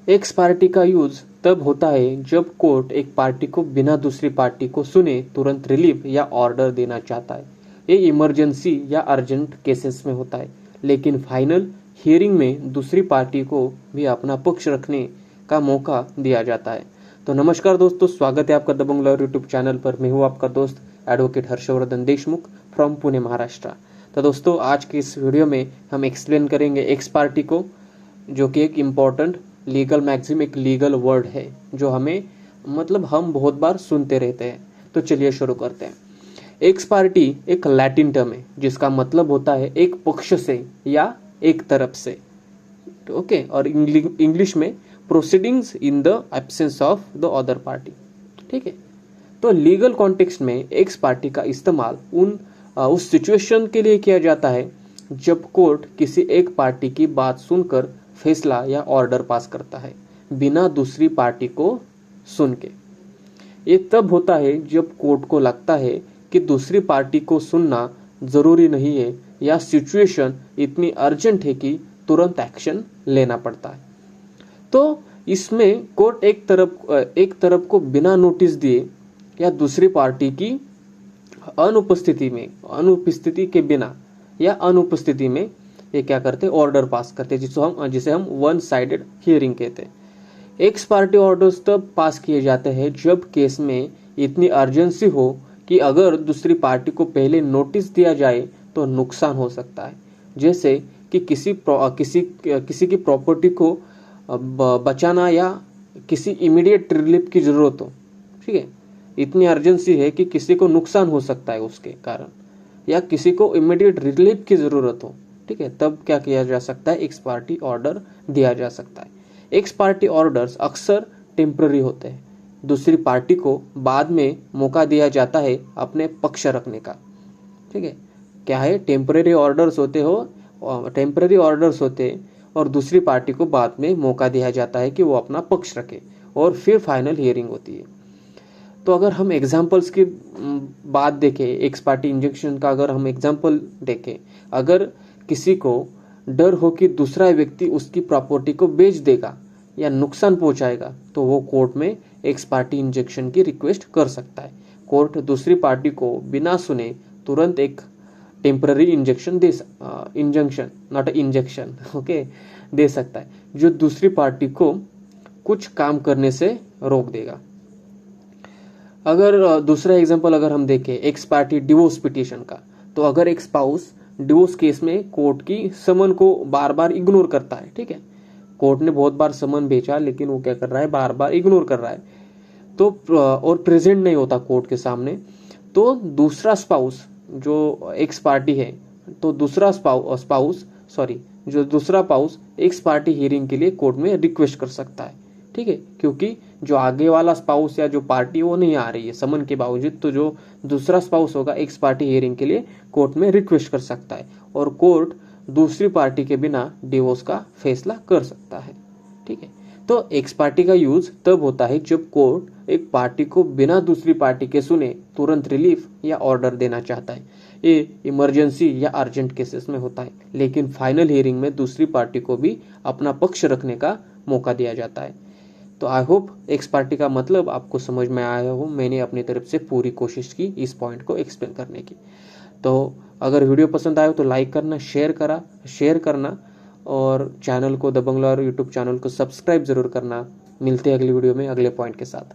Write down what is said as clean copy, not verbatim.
X party का use तब होता है जब कोर्ट एक पार्टी को बिना दूसरी पार्टी को सुने तुरंत रिलीफ या ऑर्डर देना चाहता है। ये इमरजेंसी या अर्जेंट केसेस में होता है, लेकिन फाइनल हियरिंग में दूसरी पार्टी को भी अपना पक्ष रखने का मौका दिया जाता है। तो नमस्कार दोस्तों, स्वागत है आपका दबंग लॉयर यूट्यूब चैनल पर। मैं हूँ आपका दोस्त एडवोकेट हर्षवर्धन देशमुख फ्रॉम पुणे, महाराष्ट्र। तो दोस्तों, आज के इस वीडियो में हम एक्सप्लेन करेंगे एक्स पार्टी को, जो कि एक इम्पॉर्टेंट लीगल मैक्सिम, एक लीगल वर्ड है जो हमें हम बहुत बार सुनते रहते हैं। तो चलिए शुरू करते हैं। एक्स पार्टी एक लैटिन टर्म है जिसका मतलब होता है एक पक्ष से या एक तरफ से। ओके, और इंग्लिश में proceedings in the absence of the other party. ठीक है, तो लीगल कॉन्टेक्स्ट में एक्स पार्टी का इस्तेमाल उस सिचुएशन के लिए किया जाता है जब कोर्ट किसी एक पार्टी की बात सुनकर फैसला या ऑर्डर पास करता है बिना दूसरी पार्टी को सुन के। ये तब होता है जब कोर्ट को लगता है कि दूसरी पार्टी को सुनना जरूरी नहीं है या सिचुएशन इतनी अर्जेंट है कि तुरंत एक्शन लेना पड़ता है। तो इसमें कोर्ट एक तरफ को बिना नोटिस दिए या दूसरी पार्टी की अनुपस्थिति के बिना या अनुपस्थिति में ये क्या करते, ऑर्डर पास करते, जिसे हम वन साइडेड हियरिंग कहते हैं। एक्स पार्टी ऑर्डर्स तब पास किए जाते हैं जब केस में इतनी अर्जेंसी हो कि अगर दूसरी पार्टी को पहले नोटिस दिया जाए तो नुकसान हो सकता है, जैसे कि किसी की प्रॉपर्टी को बचाना या किसी इमीडिएट रिलीफ की जरूरत हो। ठीक है, इतनी अर्जेंसी है कि किसी को नुकसान हो सकता है उसके कारण, या किसी को इमीडिएट रिलीफ की जरूरत हो। ठीक है, तब क्या किया जा सकता है, एक्स पार्टी ऑर्डर दिया जा सकता है। एक्स पार्टी ऑर्डर्स अक्सर टेम्पररी होते हैं। दूसरी पार्टी को बाद में मौका दिया जाता है अपने पक्ष रखने का। ठीक है, क्या है, टेम्पररी ऑर्डर्स होते और दूसरी पार्टी को बाद में मौका दिया जाता है कि वो अपना पक्ष रखे और फिर फाइनल हियरिंग होती है। तो अगर हम एग्जाम्पल्स की बात देखें, एक्स पार्टी इंजेक्शन का अगर हम एग्जाम्पल देखें, अगर किसी को डर हो कि दूसरा व्यक्ति उसकी प्रॉपर्टी को बेच देगा या नुकसान पहुंचाएगा, तो वो कोर्ट में एक्स पार्टी इंजेक्शन की रिक्वेस्ट कर सकता है। कोर्ट दूसरी पार्टी को बिना सुने तुरंत एक टेम्पररी इंजेक्शन दे सकता है, जो दूसरी पार्टी को कुछ काम करने से रोक देगा। अगर दूसरा एग्जांपल अगर हम देखें एक्स पार्टी डिवोर्स पिटीशन का, तो अगर एक स्पाउस डिवोर्स केस में कोर्ट की समन को बार बार इग्नोर करता है। ठीक है, कोर्ट ने बहुत बार समन भेजा लेकिन वो क्या कर रहा है, बार बार इग्नोर कर रहा है, तो और प्रेजेंट नहीं होता कोर्ट के सामने, तो दूसरा स्पाउस जो एक्स पार्टी है, तो दूसरा स्पाउस एक्स पार्टी हियरिंग के लिए कोर्ट में रिक्वेस्ट कर सकता है। ठीक है, क्योंकि जो आगे वाला स्पाउस या जो पार्टी वो नहीं आ रही है समन के बावजूद, तो जो दूसरा स्पाउस होगा एक्स पार्टी हियरिंग के लिए कोर्ट में रिक्वेस्ट कर सकता है और कोर्ट दूसरी पार्टी के बिना डिवोर्स का फैसला कर सकता है। ठीक है, तो एक्स पार्टी का यूज तब होता है जब कोर्ट एक पार्टी को बिना दूसरी पार्टी के सुने तुरंत रिलीफ या ऑर्डर देना चाहता है। ये इमरजेंसी या अर्जेंट केसेस में होता है, लेकिन फाइनल हियरिंग में दूसरी पार्टी को भी अपना पक्ष रखने का मौका दिया जाता है। तो आई होप एक्स पार्टी का मतलब आपको समझ में आया हो। मैंने अपनी तरफ से पूरी कोशिश की इस पॉइंट को एक्सप्लेन करने की। तो अगर वीडियो पसंद आए तो लाइक करना, शेयर करना और चैनल को दबंग लॉयर यूट्यूब चैनल को सब्सक्राइब जरूर करना। मिलते हैं अगली वीडियो में अगले पॉइंट के साथ।